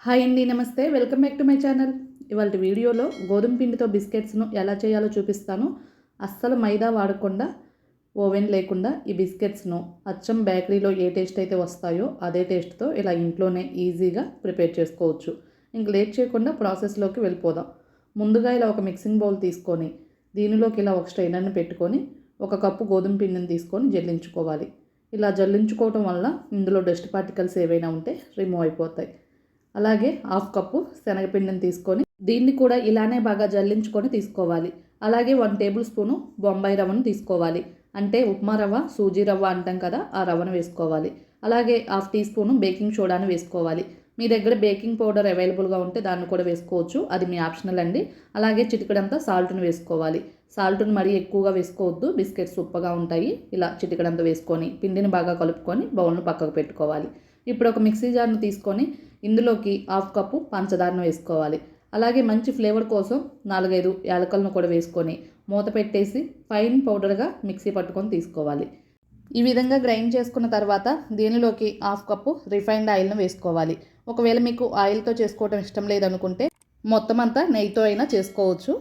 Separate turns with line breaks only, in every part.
Hi అండి, నమస్తే. Welcome back to my channel. ఇవాళ వీడియోలో గోధుమ పిండితో బిస్కెట్స్ను ఎలా చేయాలో చూపిస్తాను. అస్సలు మైదా వాడకుండా, ఓవెన్ లేకుండా ఈ బిస్కెట్స్ను అచ్చం బేకరీలో ఏ టేస్ట్ అయితే వస్తాయో అదే టేస్ట్తో ఇలా ఇంట్లోనే ఈజీగా ప్రిపేర్ చేసుకోవచ్చు. ఇంక లేట్ చేయకుండా ప్రాసెస్లోకి వెళ్ళిపోదాం. ముందుగా ఇలా ఒక మిక్సింగ్ బౌల్ తీసుకొని దీనిలోకి ఇలా ఒక స్ట్రైనర్ని పెట్టుకొని 1 కప్పు గోధుమ పిండిని తీసుకొని జల్లించుకోవాలి. ఇలా జల్లించుకోవటం వల్ల ఇందులో డస్ట్ పార్టికల్స్ ఏవైనా ఉంటే రిమూవ్ అయిపోతాయి. అలాగే 1/2 కప్పు శనగపిండిని తీసుకొని దీన్ని కూడా ఇలానే బాగా జల్లించుకొని తీసుకోవాలి. అలాగే 1 టేబుల్ స్పూను బొంబాయి రవ్వను తీసుకోవాలి. అంటే ఉప్మా రవ్వ, సూజీ రవ్వ అంటాం కదా, ఆ రవ్వను వేసుకోవాలి. అలాగే 1/2 టీ స్పూను బేకింగ్ సోడాను వేసుకోవాలి. మీ దగ్గర బేకింగ్ పౌడర్ అవైలబుల్గా ఉంటే దాన్ని కూడా వేసుకోవచ్చు, అది మీ ఆప్షనల్ అండి. అలాగే చిటికెడంతా సాల్ట్ను వేసుకోవాలి. సాల్ట్ను మరీ ఎక్కువగా వేసుకోవద్దు, బిస్కెట్స్ ఉప్పగా ఉంటాయి. ఇలా చిటికెడంతా వేసుకొని పిండిని బాగా కలుపుకొని బౌల్ను పక్కకు పెట్టుకోవాలి. ఇప్పుడు ఒక మిక్సీ జార్ను తీసుకొని ఇందులోకి 1/2 కప్పు పంచదారను వేసుకోవాలి. అలాగే మంచి ఫ్లేవర్ కోసం 4-5 యాలకులను కూడా వేసుకొని మూత పెట్టేసి ఫైన్ పౌడర్గా మిక్సీ పట్టుకొని తీసుకోవాలి. ఈ విధంగా గ్రైండ్ చేసుకున్న తర్వాత దీనిలోకి 1/2 కప్పు రిఫైన్డ్ ఆయిల్ను వేసుకోవాలి. ఒకవేళ మీకు ఆయిల్తో చేసుకోవడం ఇష్టం లేదనుకుంటే మొత్తం అంతా నెయ్యితో అయినా చేసుకోవచ్చు.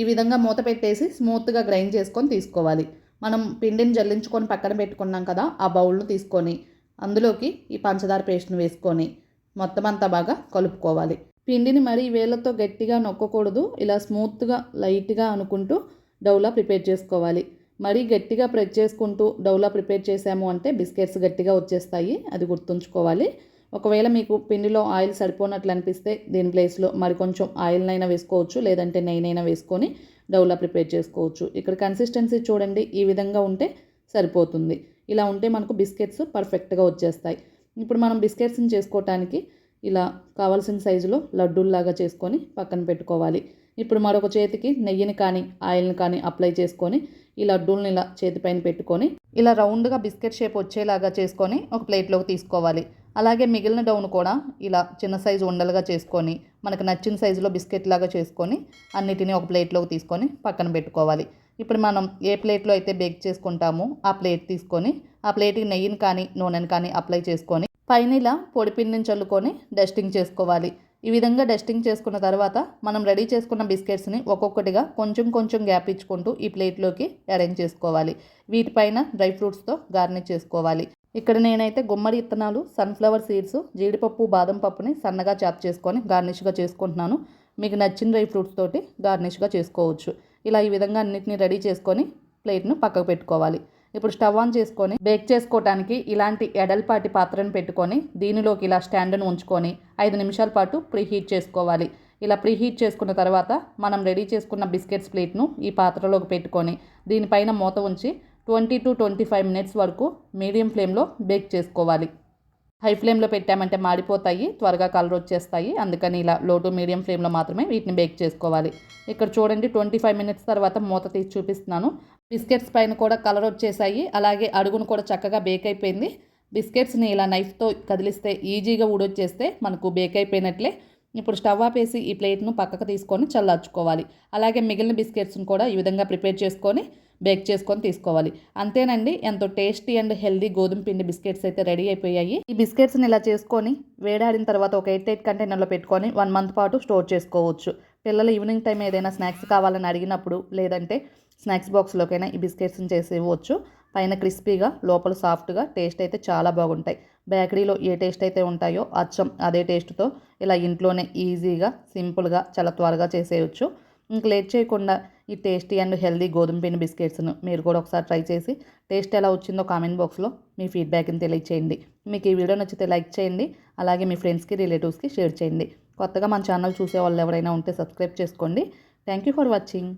ఈ విధంగా మూత పెట్టేసి స్మూత్గా గ్రైండ్ చేసుకొని తీసుకోవాలి. మనం పిండిని జల్లించుకొని పక్కన పెట్టుకున్నాం కదా, ఆ బౌల్ను తీసుకొని అందులోకి ఈ పంచదార పేస్ట్ను వేసుకొని మొత్తం అంతా బాగా కలుపుకోవాలి. పిండిని మరీ వేళ్ళతో గట్టిగా నొక్కకూడదు. ఇలా స్మూత్గా లైట్గా అనుకుంటూ డౌలా ప్రిపేర్ చేసుకోవాలి. మరీ గట్టిగా ప్రెస్ చేసుకుంటూ డౌలా ప్రిపేర్ చేసాము అంటే బిస్కెట్స్ గట్టిగా వచ్చేస్తాయి, అది గుర్తుంచుకోవాలి. ఒకవేళ మీకు పిండిలో ఆయిల్ సరిపోనట్లు అనిపిస్తే దీని ప్లేస్లో మరి కొంచెం ఆయిల్నైనా వేసుకోవచ్చు, లేదంటే నెయ్యినైనా వేసుకొని డౌలా ప్రిపేర్ చేసుకోవచ్చు. ఇక్కడ కన్సిస్టెన్సీ చూడండి, ఈ విధంగా ఉంటే సరిపోతుంది. ఇలా ఉంటే మనకు బిస్కెట్స్ పర్ఫెక్ట్గా వచ్చేస్తాయి. ఇప్పుడు మనం బిస్కెట్స్ని చేసుకోవటానికి ఇలా కావాల్సిన సైజులో లడ్డూల్లాగా చేసుకొని పక్కన పెట్టుకోవాలి. ఇప్పుడు మరొక చేతికి నెయ్యిని కానీ ఆయిల్ని కానీ అప్లై చేసుకొని ఈ లడ్డూల్ని ఇలా చేతిపైన పెట్టుకొని ఇలా రౌండ్గా బిస్కెట్ షేప్ వచ్చేలాగా చేసుకొని ఒక ప్లేట్లోకి తీసుకోవాలి. అలాగే మిగిలిన డౌన్ కూడా ఇలా చిన్న సైజు ఉండలుగా చేసుకొని మనకు నచ్చిన సైజులో బిస్కెట్ లాగా చేసుకొని అన్నిటినీ ఒక ప్లేట్లోకి తీసుకొని పక్కన పెట్టుకోవాలి. ఇప్పుడు మనం ఏ ప్లేట్లో అయితే బేక్ చేసుకుంటామో ఆ ప్లేట్ తీసుకొని ఆ ప్లేట్కి నెయ్యిని కానీ నూనెని కానీ అప్లై చేసుకొని పైన ఇలా పొడి పిండిని చల్లుకొని డస్టింగ్ చేసుకోవాలి. ఈ విధంగా డస్టింగ్ చేసుకున్న తర్వాత మనం రెడీ చేసుకున్న బిస్కెట్స్ని ఒక్కొక్కటిగా కొంచెం కొంచెం గ్యాప్ ఇచ్చుకుంటూ ఈ ప్లేట్లోకి అరేంజ్ చేసుకోవాలి. వీటిపైన డ్రై ఫ్రూట్స్తో గార్నిష్ చేసుకోవాలి. ఇక్కడ నేనైతే గుమ్మడి విత్తనాలు, సన్ఫ్లవర్ సీడ్స్, జీడిపప్పు, బాదం పప్పుని సన్నగా చాప్ చేసుకొని గార్నిష్గా చేసుకుంటున్నాను. మీకు నచ్చిన డ్రై ఫ్రూట్స్ తోటి గార్నిష్గా చేసుకోవచ్చు. ఇలా ఈ విధంగా అన్నిటిని రెడీ చేసుకొని ప్లేట్ను పక్కకు పెట్టుకోవాలి. ఇప్పుడు స్టవ్ ఆన్ చేసుకొని బేక్ చేసుకోవడానికి ఇలాంటి ఎడల్పాటి పాత్రను పెట్టుకొని దీనిలోకి ఇలా స్టాండ్ను ఉంచుకొని 5 నిమిషాల పాటు ప్రీహీట్ చేసుకోవాలి. ఇలా ప్రీహీట్ చేసుకున్న తర్వాత మనం రెడీ చేసుకున్న బిస్కెట్స్ ప్లేట్ను ఈ పాత్రలోకి పెట్టుకొని దీనిపైన మూత ఉంచి 20 to 25 మినిట్స్ వరకు మీడియం ఫ్లేమ్లో బేక్ చేసుకోవాలి. హై ఫ్లేమ్లో పెట్టామంటే మాడిపోతాయి, త్వరగా కలర్ వచ్చేస్తాయి. అందుకని ఇలా లో టు మీడియం ఫ్లేమ్లో మాత్రమే వీటిని బేక్ చేసుకోవాలి. ఇక్కడ చూడండి, 25 మినిట్స్ తర్వాత మూత తీసి చూపిస్తున్నాను. బిస్కెట్స్ పైన కూడా కలర్ వచ్చేసాయి, అలాగే అడుగును కూడా చక్కగా బేక్ అయిపోయింది. బిస్కెట్స్ని ఇలా నైఫ్తో కదిలిస్తే ఈజీగా ఊడొచ్చేస్తే మనకు బేక్ అయిపోయినట్లే. ఇప్పుడు స్టవ్ ఆపేసి ఈ ప్లేట్ను పక్కకు తీసుకొని చల్లార్చుకోవాలి. అలాగే మిగిలిన బిస్కెట్స్ని కూడా ఈ విధంగా ప్రిపేర్ చేసుకొని బేక్ చేసుకొని తీసుకోవాలి. అంతేనండి, ఎంతో టేస్టీ అండ్ హెల్దీ గోధుమ పిండి బిస్కెట్స్ అయితే రెడీ అయిపోయాయి. ఈ బిస్కెట్స్ని ఇలా చేసుకొని వేడాడిన తర్వాత ఒక 8 కంటైనర్లో పెట్టుకొని 1 మంత్ పాటు స్టోర్ చేసుకోవచ్చు. పిల్లలు ఈవినింగ్ టైం ఏదైనా స్నాక్స్ కావాలని అడిగినప్పుడు, లేదంటే స్నాక్స్ బాక్స్లోకైనా ఈ బిస్కెట్స్ని చేసి ఇవ్వచ్చు. పైన క్రిస్పీగా, లోపల సాఫ్ట్గా, టేస్ట్ అయితే చాలా బాగుంటాయి. బేకరీలో ఏ టేస్ట్ అయితే ఉంటాయో అచ్చం అదే టేస్ట్తో ఇలా ఇంట్లోనే ఈజీగా, సింపుల్గా, చాలా త్వరగా చేసేయచ్చు. ఇంక లేట్ చేయకుండా ఈ టేస్టీ అండ్ హెల్దీ గోధుమ పిండి బిస్కెట్స్ను మీరు కూడా ఒకసారి ట్రై చేసి టేస్ట్ ఎలా వచ్చిందో కామెంట్ బాక్స్లో మీ ఫీడ్బ్యాక్ని తెలియచేయండి. మీకు ఈ వీడియో నచ్చితే లైక్ చేయండి. అలాగే మీ ఫ్రెండ్స్కి, రిలేటివ్స్కి షేర్ చేయండి. కొత్తగా మన ఛానల్ చూసే వాళ్ళు ఎవరైనా ఉంటే సబ్స్క్రైబ్ చేసుకోండి. Thank you for watching.